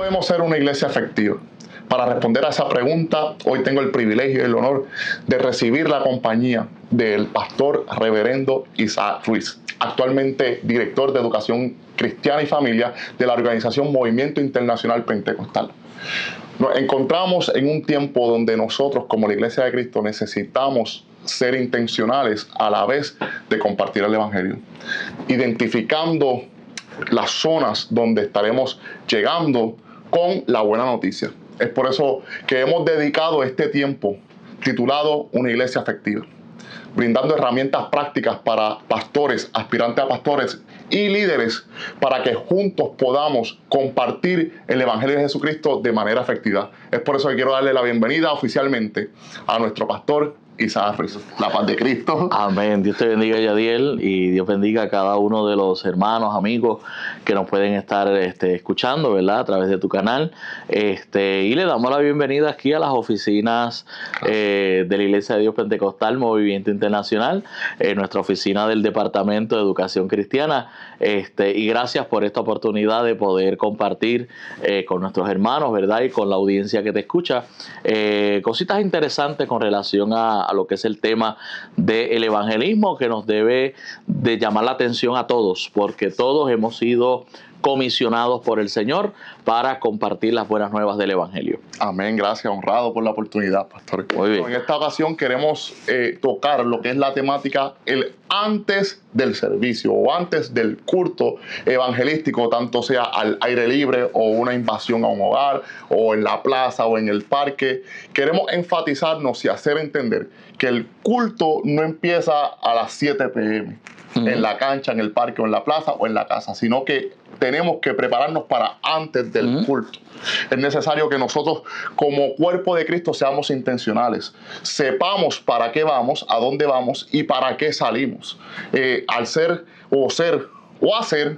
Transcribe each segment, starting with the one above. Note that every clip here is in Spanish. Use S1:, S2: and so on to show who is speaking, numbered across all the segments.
S1: podemos ser una iglesia efectiva? Para responder a esa pregunta, hoy tengo el privilegio y el honor de recibir la compañía del pastor reverendo Isaac Ruiz, actualmente director de Educación Cristiana y Familia de la organización Movimiento Internacional Pentecostal. Nos encontramos en un tiempo donde nosotros como la Iglesia de Cristo necesitamos ser intencionales a la vez de compartir el Evangelio, identificando las zonas donde estaremos llegando con la buena noticia. Es por eso que hemos dedicado este tiempo titulado Una Iglesia Efectiva, brindando herramientas prácticas para pastores, aspirantes a pastores y líderes para que juntos podamos compartir el Evangelio de Jesucristo de manera efectiva. Es por eso que quiero darle la bienvenida oficialmente a nuestro pastor Isaac Ruiz. La paz de Cristo.
S2: Amén. Dios te bendiga, Yadiel, y Dios bendiga a cada uno de los hermanos, amigos que nos pueden estar escuchando, ¿verdad? A través de tu canal. Y le damos la bienvenida aquí a las oficinas de la Iglesia de Dios Pentecostal Movimiento Internacional, nuestra oficina del Departamento de Educación Cristiana. Y gracias por esta oportunidad de poder compartir con nuestros hermanos, ¿verdad? Y con la audiencia que te escucha, cositas interesantes con relación a lo que es el tema del evangelismo, que nos debe de llamar la atención a todos, porque todos hemos sido comisionados por el Señor para compartir las buenas nuevas del Evangelio.
S1: Amén, gracias, honrado por la oportunidad, pastor.
S2: Muy bien.
S1: En esta ocasión queremos tocar lo que es la temática el antes del servicio o antes del culto evangelístico, tanto sea al aire libre o una invasión a un hogar o en la plaza o en el parque. Queremos enfatizarnos y hacer entender que el culto no empieza a las 7 p.m. en la cancha, en el parque o en la plaza o en la casa, sino que tenemos que prepararnos para antes del culto. Es necesario que nosotros como cuerpo de Cristo seamos intencionales, sepamos para qué vamos, a dónde vamos y para qué salimos. Hacer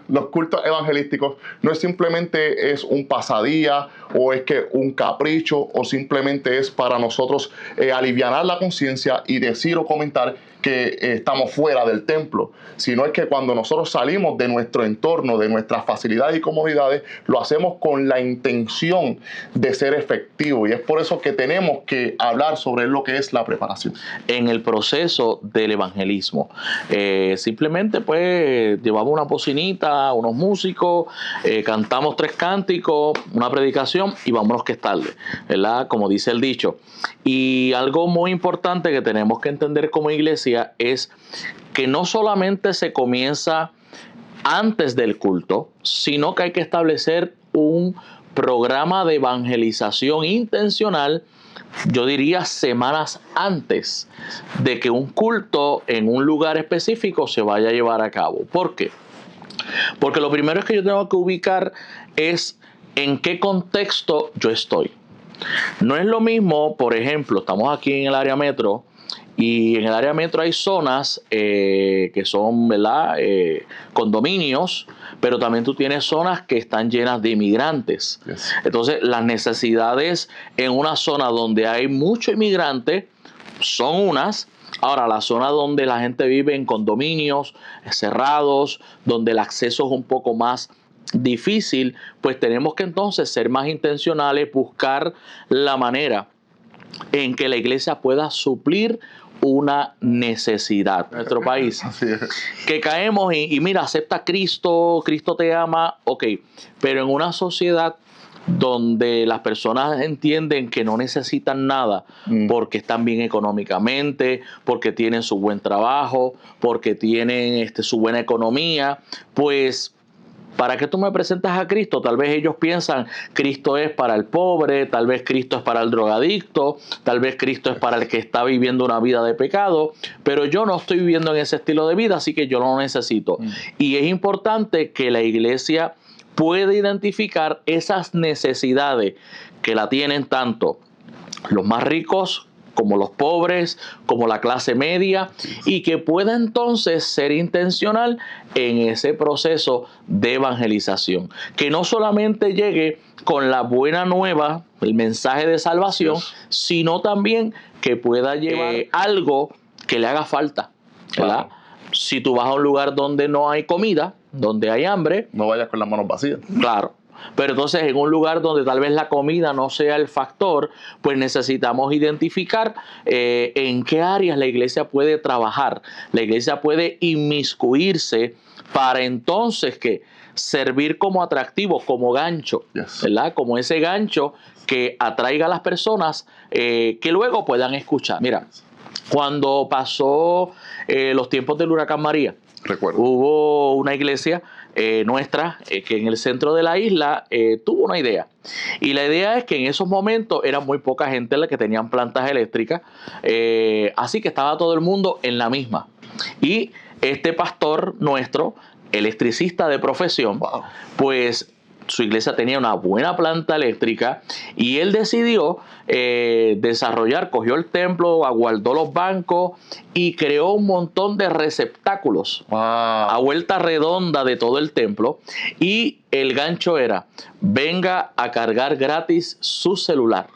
S1: los cultos evangelísticos no es simplemente un pasadía o es que un capricho o simplemente es para nosotros alivianar la conciencia y decir o comentar que estamos fuera del templo, sino es que cuando nosotros salimos de nuestro entorno, de nuestras facilidades y comodidades, lo hacemos con la intención de ser efectivo, y es por eso que tenemos que hablar sobre lo que es la preparación.
S2: En el proceso del evangelismo, simplemente pues llevamos una bocinita, unos músicos, cantamos 3 cánticos, una predicación y vámonos que es tarde, ¿verdad? Como dice el dicho. Y algo muy importante que tenemos que entender como iglesia es que no solamente se comienza antes del culto, sino que hay que establecer un programa de evangelización intencional, yo diría semanas antes de que un culto en un lugar específico se vaya a llevar a cabo. ¿Por qué? Porque lo primero es que yo tengo que ubicar es en qué contexto yo estoy. No es lo mismo, por ejemplo, estamos aquí en el área metro y en el área metro hay zonas que son, ¿verdad? Condominios, pero también tú tienes zonas que están llenas de inmigrantes. Yes. Entonces, las necesidades en una zona donde hay mucho inmigrante son unas. Ahora, la zona donde la gente vive en condominios cerrados, donde el acceso es un poco más difícil, pues tenemos que entonces ser más intencionales, buscar la manera en que la iglesia pueda suplir una necesidad en nuestro país. Que caemos y mira, acepta a Cristo, Cristo te ama, ok, pero en una sociedad donde las personas entienden que no necesitan nada porque están bien económicamente, porque tienen su buen trabajo, porque tienen su buena economía, pues ¿para qué tú me presentas a Cristo? Tal vez ellos piensan Cristo es para el pobre, tal vez Cristo es para el drogadicto, tal vez Cristo es para el que está viviendo una vida de pecado, pero yo no estoy viviendo en ese estilo de vida, así que yo no lo necesito. Y es importante que la iglesia pueda identificar esas necesidades que la tienen tanto los más ricos como los pobres, como la clase media, y que pueda entonces ser intencional en ese proceso de evangelización. Que no solamente llegue con la buena nueva, el mensaje de salvación, sino también que pueda llevar algo que le haga falta, ¿verdad? Si tú vas a un lugar donde no hay comida, donde hay hambre,
S1: no vayas con las manos vacías.
S2: Claro. Pero entonces en un lugar donde tal vez la comida no sea el factor, pues necesitamos identificar en qué áreas la iglesia puede trabajar. La iglesia puede inmiscuirse para entonces que servir como atractivo, como gancho, ¿verdad? Como ese gancho que atraiga a las personas que luego puedan escuchar. Mira, cuando pasó los tiempos del huracán María,
S1: recuerdo,
S2: hubo una iglesia nuestra que en el centro de la isla tuvo una idea. Y la idea es que en esos momentos era muy poca gente la que tenían plantas eléctricas, así que estaba todo el mundo en la misma. Y este pastor nuestro, electricista de profesión, pues su iglesia tenía una buena planta eléctrica y él decidió desarrollar, cogió el templo, aguardó los bancos y creó un montón de receptáculos a vuelta redonda de todo el templo, y el gancho era: venga a cargar gratis su celular.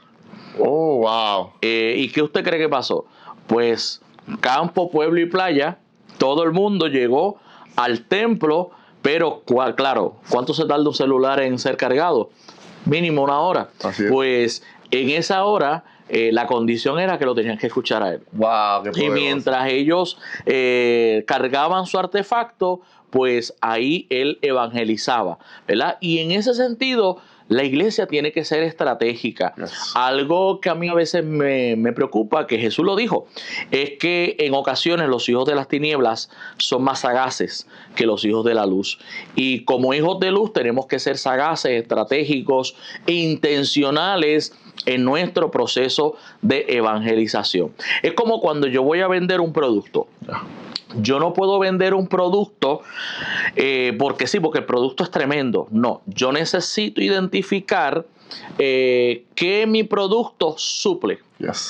S1: Oh, wow.
S2: ¿Y qué usted cree que pasó? Pues campo, pueblo y playa, todo el mundo llegó al templo. Pero, claro, ¿cuánto se tarda un celular en ser cargado? Mínimo 1 hora. Pues en esa hora la condición era que lo tenían que escuchar a él.
S1: Wow, qué poderoso.
S2: Y mientras ellos cargaban su artefacto, pues ahí él evangelizaba, ¿verdad? Y en ese sentido, la iglesia tiene que ser estratégica. Algo que a mí a veces me preocupa, que Jesús lo dijo, es que en ocasiones los hijos de las tinieblas son más sagaces que los hijos de la luz. Y como hijos de luz tenemos que ser sagaces, estratégicos e intencionales en nuestro proceso de evangelización. Es como cuando yo voy a vender un producto. Yo no puedo vender un producto porque sí, porque el producto es tremendo. No, yo necesito identificar qué mi producto suple,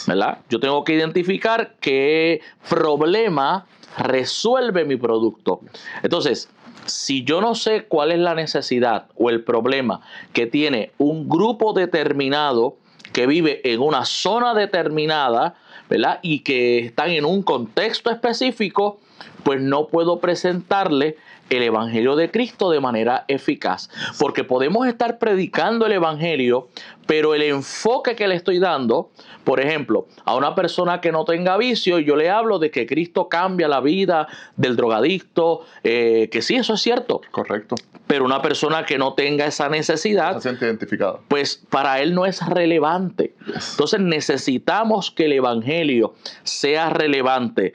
S2: ¿verdad? Yo tengo que identificar qué problema resuelve mi producto. Entonces, si yo no sé cuál es la necesidad o el problema que tiene un grupo determinado que vive en una zona determinada, ¿verdad? Y que están en un contexto específico, pues no puedo presentarle el Evangelio de Cristo de manera eficaz. Porque podemos estar predicando el Evangelio, pero el enfoque que le estoy dando, por ejemplo, a una persona que no tenga vicio, yo le hablo de que Cristo cambia la vida del drogadicto, que sí, eso es cierto.
S1: Correcto.
S2: Pero una persona que no tenga esa necesidad,
S1: se siente identificado,
S2: pues para él no es relevante. Entonces necesitamos que el Evangelio sea relevante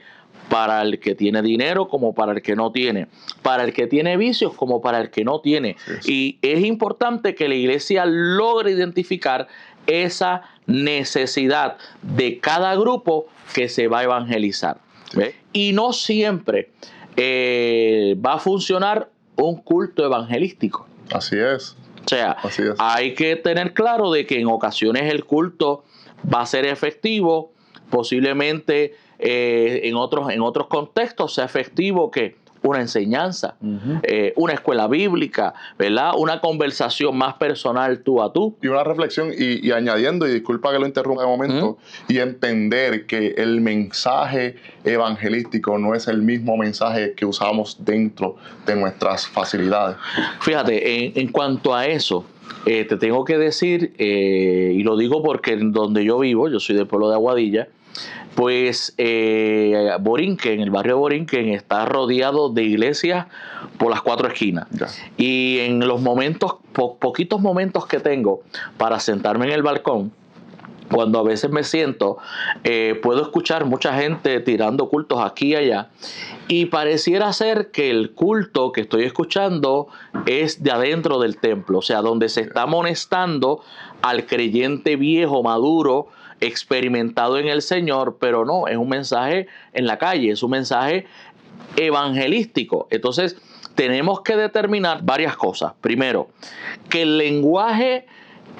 S2: para el que tiene dinero como para el que no tiene, para el que tiene vicios como para el que no tiene. Y es importante que la iglesia logre identificar esa necesidad de cada grupo que se va a evangelizar. ¿Ve? Y no siempre va a funcionar un culto evangelístico.
S1: Así es.
S2: O sea, hay que tener claro de que en ocasiones el culto va a ser efectivo, posiblemente en otros contextos sea efectivo que una enseñanza, una escuela bíblica, ¿verdad? Una conversación más personal tú a tú.
S1: Y una reflexión, y añadiendo, y disculpa que lo interrumpa de momento, y entender que el mensaje evangelístico no es el mismo mensaje que usamos dentro de nuestras facilidades.
S2: Fíjate, en cuanto a eso, te tengo que decir, y lo digo porque en donde yo vivo, yo soy del pueblo de Aguadilla, pues Borinquen, el barrio de Borinquen está rodeado de iglesias por las 4 esquinas. Y en los momentos, poquitos momentos que tengo para sentarme en el balcón, cuando a veces me siento, puedo escuchar mucha gente tirando cultos aquí y allá, y pareciera ser que el culto que estoy escuchando es de adentro del templo, o sea, donde se está amonestando al creyente viejo, maduro, experimentado en el Señor, pero no, es un mensaje en la calle, es un mensaje evangelístico. Entonces, tenemos que determinar varias cosas. Primero, que el lenguaje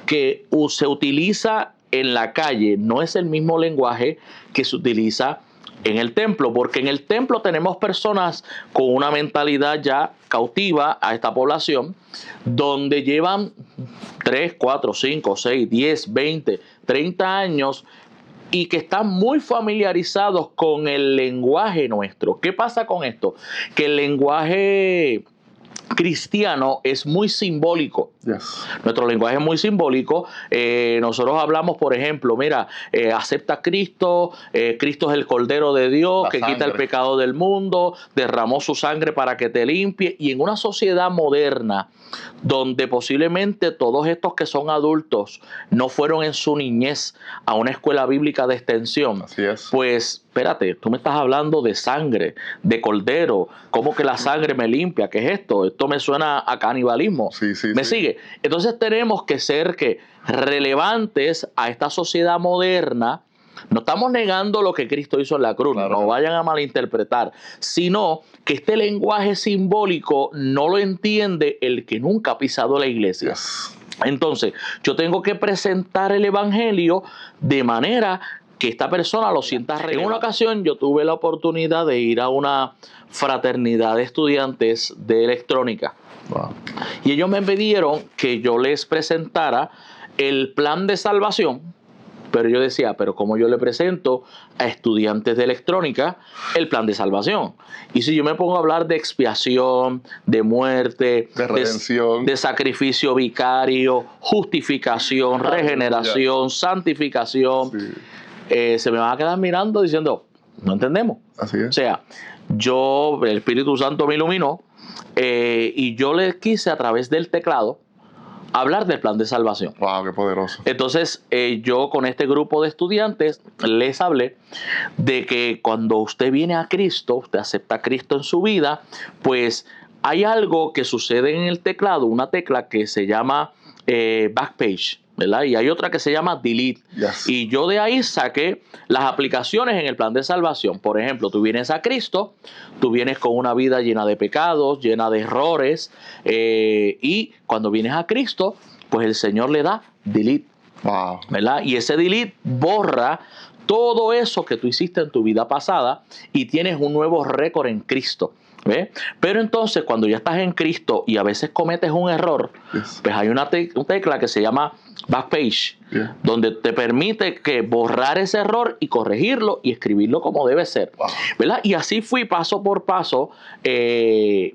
S2: que se utiliza en la calle no es el mismo lenguaje que se utiliza en el templo, porque en el templo tenemos personas con una mentalidad ya cautiva a esta población, donde llevan 3, 4, 5, 6, 10, 20, 30 años y que están muy familiarizados con el lenguaje nuestro. ¿Qué pasa con esto? Que el lenguaje cristiano es muy simbólico.
S1: Yes.
S2: Nuestro lenguaje es muy simbólico. Nosotros hablamos, por ejemplo, mira, acepta a Cristo, Cristo es el Cordero de Dios que quita el pecado del mundo, derramó su sangre para que te limpie. Y en una sociedad moderna, donde posiblemente todos estos que son adultos no fueron en su niñez a una escuela bíblica de extensión,
S1: así es.
S2: Pues espérate, tú me estás hablando de sangre, de cordero, ¿cómo que la sangre me limpia? ¿Qué es esto? Esto me suena a canibalismo.
S1: Sí, sí,
S2: ¿Me
S1: sí.
S2: sigue? Entonces tenemos que ser relevantes a esta sociedad moderna. No estamos negando lo que Cristo hizo en la cruz,
S1: claro.
S2: No vayan a malinterpretar, sino que este lenguaje simbólico no lo entiende el que nunca ha pisado la iglesia.
S1: Yes.
S2: Entonces, yo tengo que presentar el evangelio de manera que esta persona lo sienta relevante. En una ocasión yo tuve la oportunidad de ir a una fraternidad de estudiantes de electrónica.
S1: Wow.
S2: Y ellos me pidieron que yo les presentara el plan de salvación. Pero yo decía, pero ¿cómo yo le presento a estudiantes de electrónica el plan de salvación? Y si yo me pongo a hablar de expiación, de muerte,
S1: de redención,
S2: de sacrificio vicario, justificación, regeneración, santificación, sí. Se me van a quedar mirando diciendo, no entendemos.
S1: Así es.
S2: O sea, el Espíritu Santo me iluminó y yo le quise a través del teclado hablar del plan de salvación.
S1: ¡Wow, qué poderoso!
S2: Entonces, yo con este grupo de estudiantes les hablé de que cuando usted viene a Cristo, usted acepta a Cristo en su vida, pues hay algo que sucede en el teclado, una tecla que se llama Backpage, ¿verdad? Y hay otra que se llama Delete.
S1: Yes.
S2: Y yo de ahí saqué las aplicaciones en el plan de salvación. Por ejemplo, tú vienes a Cristo, tú vienes con una vida llena de pecados, llena de errores, y cuando vienes a Cristo, pues el Señor le da Delete.
S1: Wow.
S2: ¿Verdad? Y ese Delete borra todo eso que tú hiciste en tu vida pasada y tienes un nuevo récord en Cristo. ¿Ve? Pero entonces cuando ya estás en Cristo y a veces cometes un error, yes. Pues hay una tecla que se llama Backpage, yeah. Donde te permite borrar ese error y corregirlo y escribirlo como debe ser. Wow. ¿Verdad? Y así fui paso por paso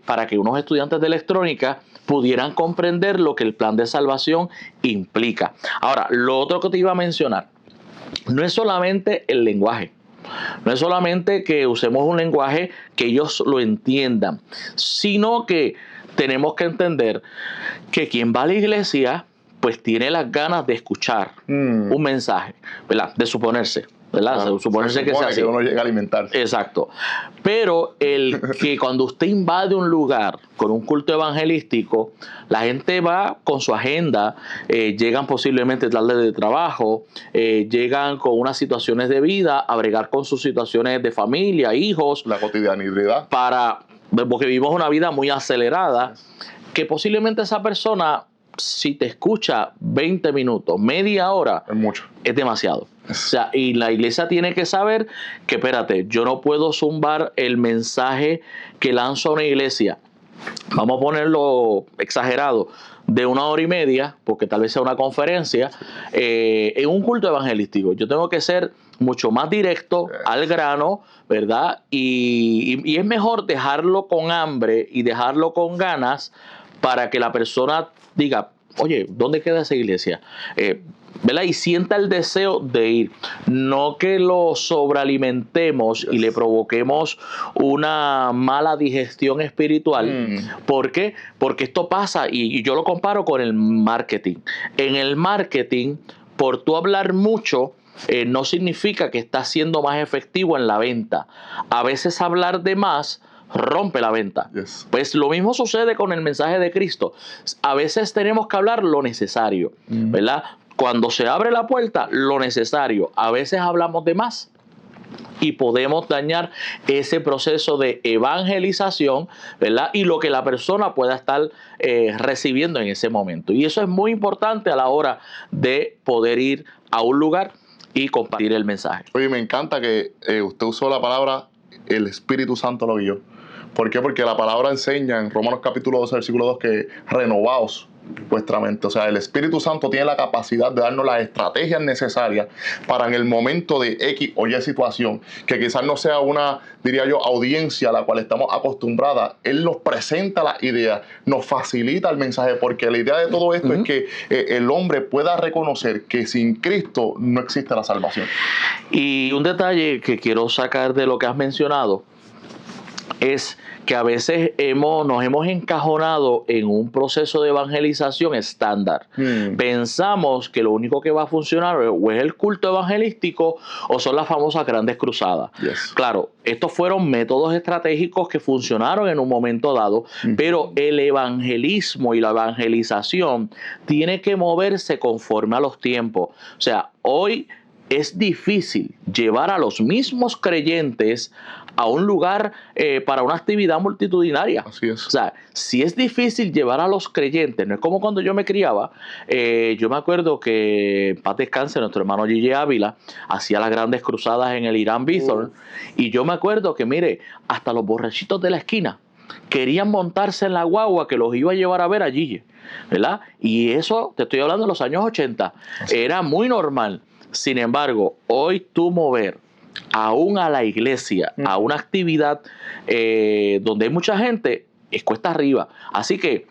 S2: para que unos estudiantes de electrónica pudieran comprender lo que el plan de salvación implica. Ahora, lo otro que te iba a mencionar, no es solamente el lenguaje. No es solamente que usemos un lenguaje que ellos lo entiendan, sino que tenemos que entender que quien va a la iglesia, pues tiene las ganas de escuchar un mensaje, ¿verdad? De suponerse. ¿Verdad? Suponerse que sea así.
S1: Que uno llega a alimentarse.
S2: Exacto. Pero el que cuando usted invade un lugar con un culto evangelístico, la gente va con su agenda, llegan posiblemente tarde de trabajo, llegan con unas situaciones de vida, a bregar con sus situaciones de familia, hijos.
S1: La cotidianidad.
S2: Porque vivimos una vida muy acelerada, que posiblemente esa persona, si te escucha 20 minutos, media hora,
S1: es mucho.
S2: Es demasiado. O sea, y la iglesia tiene que saber que, espérate, yo no puedo zumbar el mensaje que lanzo a una iglesia. Vamos a ponerlo exagerado, de 1 hora y media, porque tal vez sea una conferencia, en un culto evangelístico. Yo tengo que ser mucho más directo, al grano, ¿verdad? Y es mejor dejarlo con hambre y dejarlo con ganas para que la persona diga, oye, ¿dónde queda esa iglesia? ¿Verdad? Y sienta el deseo de ir. No que lo sobrealimentemos y le provoquemos una mala digestión espiritual. ¿Por qué? Porque esto pasa, y yo lo comparo con el marketing. En el marketing, por tú hablar mucho, no significa que estás siendo más efectivo en la venta. A veces hablar de más rompe la venta.
S1: Yes.
S2: Pues lo mismo sucede con el mensaje de Cristo. A veces tenemos que hablar lo necesario, ¿verdad? Cuando se abre la puerta, lo necesario. A veces hablamos de más y podemos dañar ese proceso de evangelización, ¿verdad? Y lo que la persona pueda estar recibiendo en ese momento. Y eso es muy importante a la hora de poder ir a un lugar y compartir el mensaje.
S1: Oye, me encanta que usted usó la palabra el Espíritu Santo lo guió. ¿Por qué? Porque la palabra enseña en Romanos capítulo 12, versículo 2, que renovaos vuestra mente. O sea, el Espíritu Santo tiene la capacidad de darnos las estrategias necesarias para en el momento de X o Y situación, que quizás no sea una, diría yo, audiencia a la cual estamos acostumbradas. Él nos presenta las ideas, nos facilita el mensaje, porque la idea de todo esto es que el hombre pueda reconocer que sin Cristo no existe la salvación.
S2: Y un detalle que quiero sacar de lo que has mencionado es que a veces nos hemos encajonado en un proceso de evangelización estándar. Pensamos que lo único que va a funcionar o es el culto evangelístico o son las famosas grandes cruzadas. Claro, estos fueron métodos estratégicos que funcionaron en un momento dado, pero el evangelismo y la evangelización tiene que moverse conforme a los tiempos. O sea, hoy es difícil llevar a los mismos creyentes a un lugar para una actividad multitudinaria.
S1: Así es.
S2: O sea, si es difícil llevar a los creyentes, no es como cuando yo me criaba. Yo me acuerdo que, en paz descanse, nuestro hermano Gigi Ávila hacía las grandes cruzadas en el Irán Bithorn. Y yo me acuerdo que, mire, hasta los borrachitos de la esquina querían montarse en la guagua que los iba a llevar a ver a Gigi, ¿verdad? Y eso, te estoy hablando de los años 80, era muy normal. Sin embargo, hoy tú mover aún a la iglesia, a una actividad donde hay mucha gente, es cuesta arriba. Así que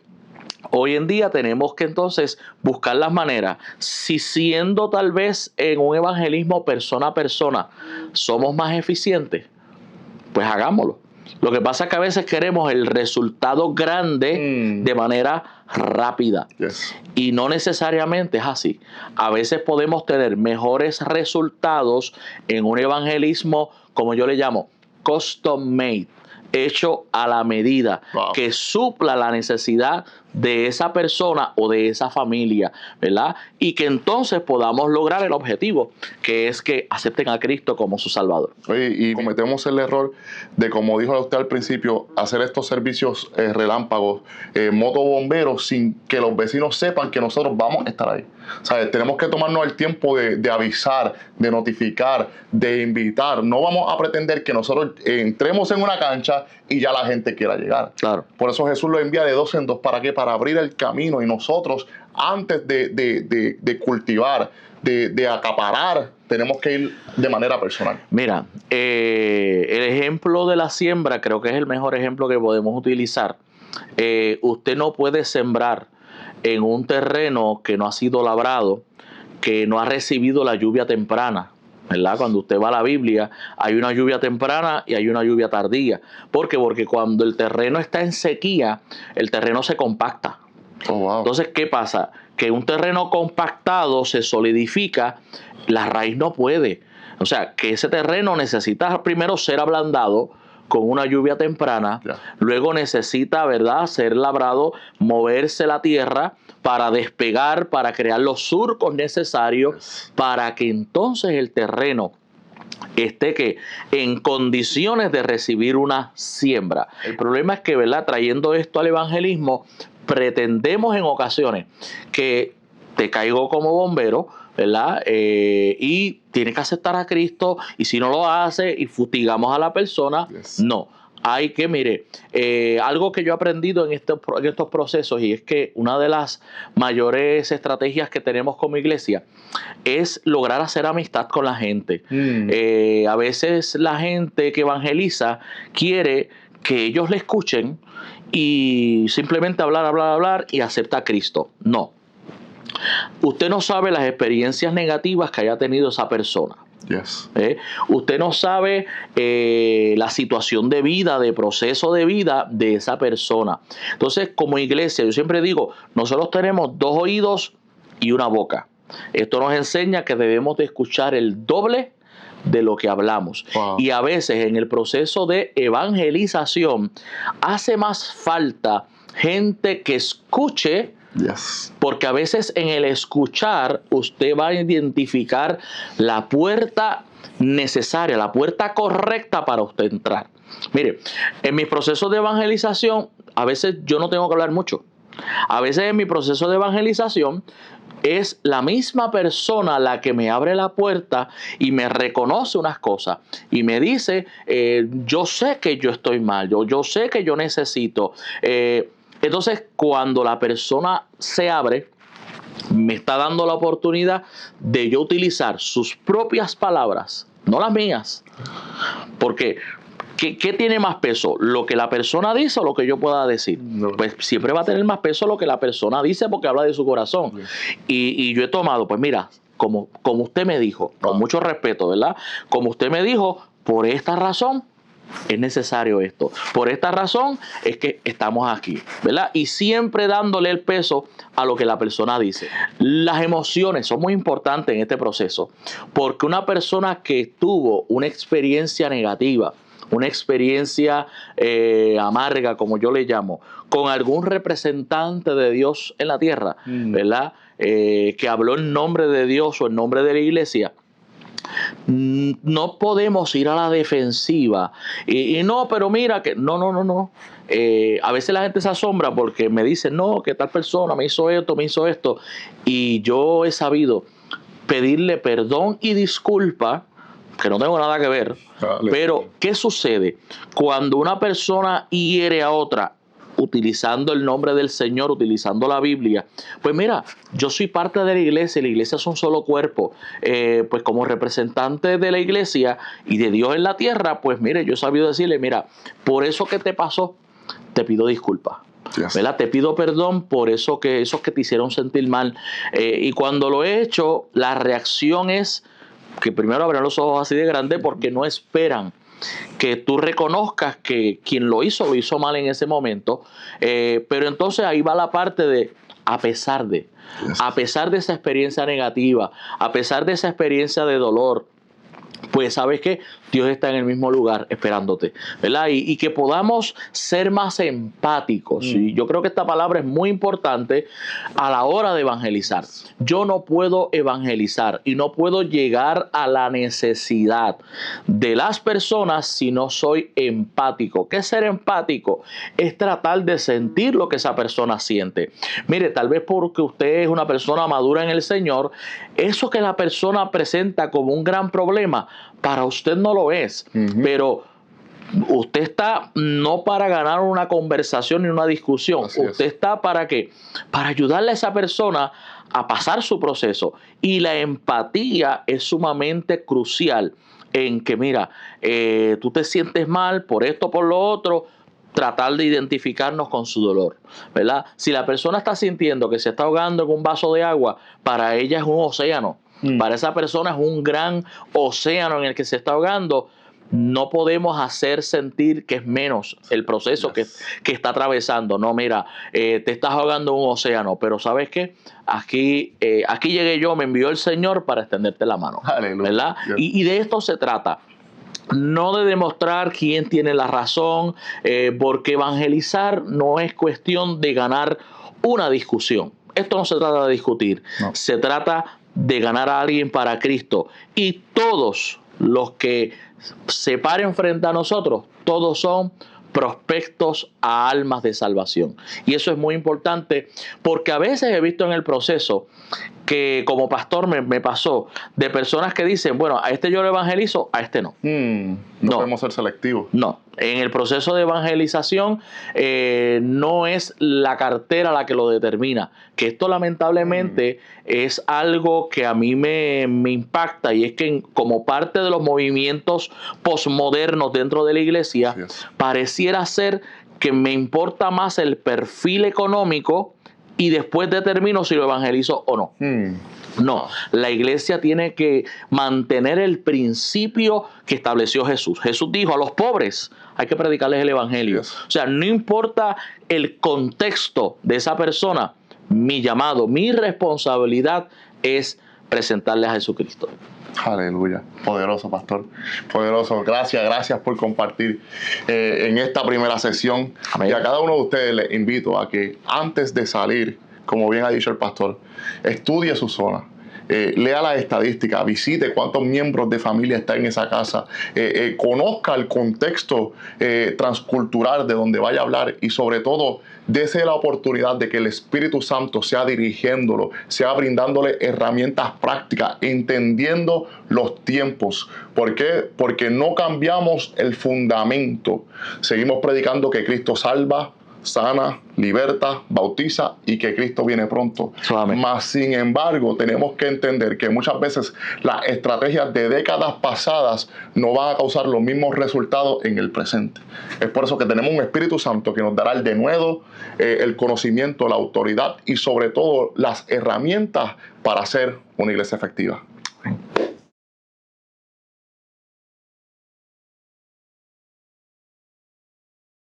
S2: hoy en día tenemos que entonces buscar las maneras. Si siendo tal vez en un evangelismo persona a persona somos más eficientes, pues hagámoslo. Lo que pasa es que a veces queremos el resultado grande de manera rápida. Y no necesariamente es así. A veces podemos tener mejores resultados en un evangelismo, como yo le llamo, custom made, hecho a la medida, que supla la necesidad de esa persona o de esa familia, ¿verdad? Y que entonces podamos lograr el objetivo, que es que acepten a Cristo como su Salvador.
S1: Oye, y cometemos el error de, como dijo usted al principio, hacer estos servicios relámpagos, motobomberos, sin que los vecinos sepan que nosotros vamos a estar ahí. O sea, tenemos que tomarnos el tiempo de avisar, de notificar, de invitar. No vamos a pretender que nosotros entremos en una cancha y ya la gente quiera llegar.
S2: Claro.
S1: Por eso Jesús lo envía de dos en dos. ¿Para qué? Para abrir el camino. Y nosotros, antes de cultivar, de acaparar, tenemos que ir de manera personal.
S2: Mira, el ejemplo de la siembra creo que es el mejor ejemplo que podemos utilizar. Usted no puede sembrar en un terreno que no ha sido labrado, que no ha recibido la lluvia temprana, ¿verdad? Cuando usted va a la Biblia, hay una lluvia temprana y hay una lluvia tardía. ¿Por qué? Porque cuando el terreno está en sequía, el terreno se compacta. Entonces, ¿qué pasa? Que un terreno compactado se solidifica, la raíz no puede. O sea, que ese terreno necesita primero ser ablandado con una lluvia temprana, luego necesita, ¿verdad?, ser labrado, moverse la tierra para despegar, para crear los surcos necesarios para que entonces el terreno esté en condiciones de recibir una siembra. El problema es que, ¿verdad?, trayendo esto al evangelismo, pretendemos en ocasiones que te caigo como bombero, ¿verdad? Y tienes que aceptar a Cristo, y si no lo hace y fustigamos a la persona, no. Hay que, mire, algo que yo he aprendido en estos procesos, y es que una de las mayores estrategias que tenemos como iglesia es lograr hacer amistad con la gente. A veces la gente que evangeliza quiere que ellos le escuchen y simplemente hablar y acepta a Cristo. No. Usted no sabe las experiencias negativas que haya tenido esa persona. Usted no sabe la situación de vida, de proceso de vida de esa persona. Entonces, como iglesia, yo siempre digo, nosotros tenemos 2 oídos y una boca. Esto nos enseña que debemos de escuchar el doble de lo que hablamos. Y a veces en el proceso de evangelización hace más falta gente que escuche, porque a veces en el escuchar usted va a identificar la puerta necesaria, la puerta correcta para usted entrar. Mire, en mis procesos de evangelización a veces yo no tengo que hablar mucho. A veces en mi proceso de evangelización es la misma persona la que me abre la puerta y me reconoce unas cosas y me dice, yo sé que yo estoy mal, yo sé que yo necesito. Entonces, cuando la persona se abre, me está dando la oportunidad de yo utilizar sus propias palabras, no las mías. Porque, ¿qué tiene más peso? ¿Lo que la persona dice o lo que yo pueda decir?
S1: No.
S2: Pues siempre va a tener más peso lo que la persona dice porque habla de su corazón. Y yo he tomado, pues mira, como usted me dijo, con mucho respeto, ¿verdad? Como usted me dijo, por esta razón es necesario esto. Por esta razón es que estamos aquí, ¿verdad? Y siempre dándole el peso a lo que la persona dice. Las emociones son muy importantes en este proceso, porque una persona que tuvo una experiencia negativa, una experiencia amarga, como yo le llamo, con algún representante de Dios en la tierra, ¿verdad? Que habló en nombre de Dios o en nombre de la iglesia, no podemos ir a la defensiva y no, pero mira que no. A veces la gente se asombra porque me dice, no, que tal persona me hizo esto, y yo he sabido pedirle perdón y disculpa, que no tengo nada que ver. Pero ¿qué sucede? Cuando una persona hiere a otra utilizando el nombre del Señor, utilizando la Biblia, pues mira, yo soy parte de la iglesia es un solo cuerpo, pues como representante de la iglesia y de Dios en la tierra, pues mire, yo he sabido decirle, mira, por eso que te pasó, te pido disculpas. Yes. ¿Verdad? Te pido perdón por esos que te hicieron sentir mal. Y cuando lo he hecho, la reacción es que primero abran los ojos así de grande porque no esperan que tú reconozcas que quien lo hizo mal en ese momento, pero entonces ahí va la parte de a pesar de esa experiencia negativa, a pesar de esa experiencia de dolor, pues sabes que Dios está en el mismo lugar esperándote, ¿verdad? Y que podamos ser más empáticos. Y yo creo que esta palabra es muy importante a la hora de evangelizar. Yo no puedo evangelizar y no puedo llegar a la necesidad de las personas si no soy empático. ¿Qué es ser empático? Es tratar de sentir lo que esa persona siente. Mire, tal vez porque usted es una persona madura en el Señor, eso que la persona presenta como un gran problema, para usted no lo es, pero usted está no para ganar una conversación ni una discusión. Usted está ¿para qué? Para ayudarle a esa persona a pasar su proceso. Y la empatía es sumamente crucial en que, mira, tú te sientes mal por esto, por lo otro, tratar de identificarnos con su dolor, ¿verdad? Si la persona está sintiendo que se está ahogando en un vaso de agua, para ella es un océano. Para esa persona es un gran océano en el que se está ahogando. No podemos hacer sentir que es menos el proceso que está atravesando. No, mira, te estás ahogando en un océano, pero ¿sabes qué? Aquí llegué yo, me envió el Señor para extenderte la mano. Aleluya. ¿Verdad? Y de esto se trata. No de demostrar quién tiene la razón, porque evangelizar no es cuestión de ganar una discusión. Esto no se trata de discutir, se trata de ganar a alguien para Cristo. Y todos los que se paren frente a nosotros, todos son prospectos a almas de salvación. Y eso es muy importante porque a veces he visto en el proceso que como pastor me pasó de personas que dicen, bueno, a este yo lo evangelizo, a este no.
S1: No podemos ser selectivos.
S2: No, en el proceso de evangelización no es la cartera la que lo determina, que esto lamentablemente es algo que a mí me impacta, y es que como parte de los movimientos posmodernos dentro de la iglesia, pareciera ser que me importa más el perfil económico y después determino si lo evangelizo o no. No, la iglesia tiene que mantener el principio que estableció Jesús. Jesús dijo, a los pobres hay que predicarles el evangelio. O sea, no importa el contexto de esa persona, mi llamado, mi responsabilidad es presentarles a Jesucristo.
S1: Aleluya. Poderoso, pastor. Poderoso. Gracias por compartir en esta primera sesión. Amén. Y a cada uno de ustedes les invito a que antes de salir, como bien ha dicho el pastor, estudie su zona. Lea las estadísticas, visite cuántos miembros de familia están en esa casa, conozca el contexto transcultural de donde vaya a hablar, y sobre todo dese la oportunidad de que el Espíritu Santo sea dirigiéndolo, sea brindándole herramientas prácticas, entendiendo los tiempos. ¿Por qué? Porque no cambiamos el fundamento. Seguimos predicando que Cristo salva, sana, liberta, bautiza y que Cristo viene pronto.
S2: Amén.
S1: Mas, sin embargo, tenemos que entender que muchas veces las estrategias de décadas pasadas no van a causar los mismos resultados en el presente. Es por eso que tenemos un Espíritu Santo que nos dará el denuedo, el conocimiento, la autoridad y sobre todo las herramientas para ser una iglesia efectiva.